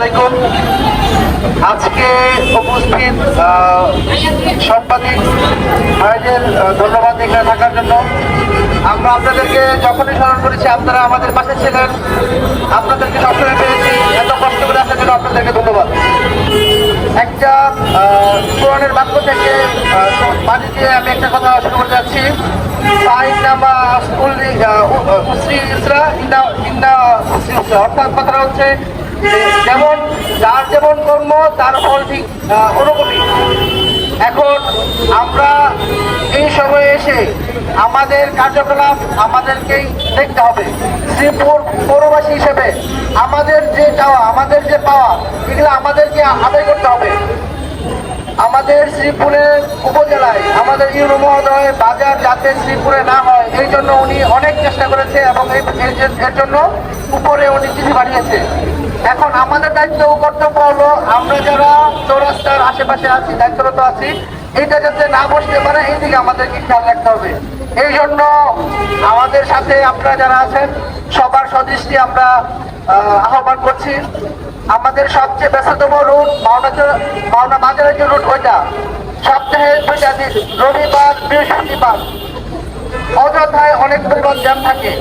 আলাইকুম। আজকে উপস্থিত সাংবাদিক ভাইদের ধন্যবাদ এখানে থাকার জন্য। আমরা আপনাদেরকে যখনই স্মরণ করেছি আপনারা আমাদের পাশে ছিলেন, আপনাদেরকে সবসময় পেয়েছি। এত কষ্ট করে আসার জন্য আপনাদেরকে ধন্যবাদ। একটা কোরআনের বাক্য থেকে পানি দিয়ে আমি একটা কথা শুরু করতে যাচ্ছি। অর্থাৎ কথাটা হচ্ছে যেমন যার যেমন কর্ম তার ফল ঠিক ওরকমই। এখন আমরা এই সময়ে এসে আমাদের কার্যকলাপ আমাদেরকেই দেখতে হবে। শ্রীপুর পৌরবাসী হিসেবে আমাদের যে চাওয়া, আমাদের যে পাওয়া, এগুলো আমাদেরকে আদায় করতে হবে। আমাদের শ্রীপুরের উপজেলায় আমাদের ইউনো মহোদয় বাজার যাতে শ্রীপুরে না হয় এই জন্য উনি অনেক চেষ্টা করেছে এবং এর জন্য উপরে উনি চিঠি পাঠিয়েছে। এখন আমাদের দায়িত্ব ও কর্তব্য হলো আমরা যারা চৌরাস্তার আশেপাশে আছি, দায়িত্বরত আছি, এইটা যাতে না বসতে পারে এই দিকে আমাদেরকে খেয়াল রাখতে হবে। এই জন্য আমাদের সাথে আপনারা যারা আছেন সবার সদৃষ্টি আমরা আহ্বান করছি। আমাদের সবচেয়ে ব্যস্ততম রুট মাওনা বাজারের যে রুট, ওইটা সপ্তাহে 2টা দিন, রবিবার বৃহস্পতিবার, অযথায় অনেক পরিমাণ জ্যাম থাকে।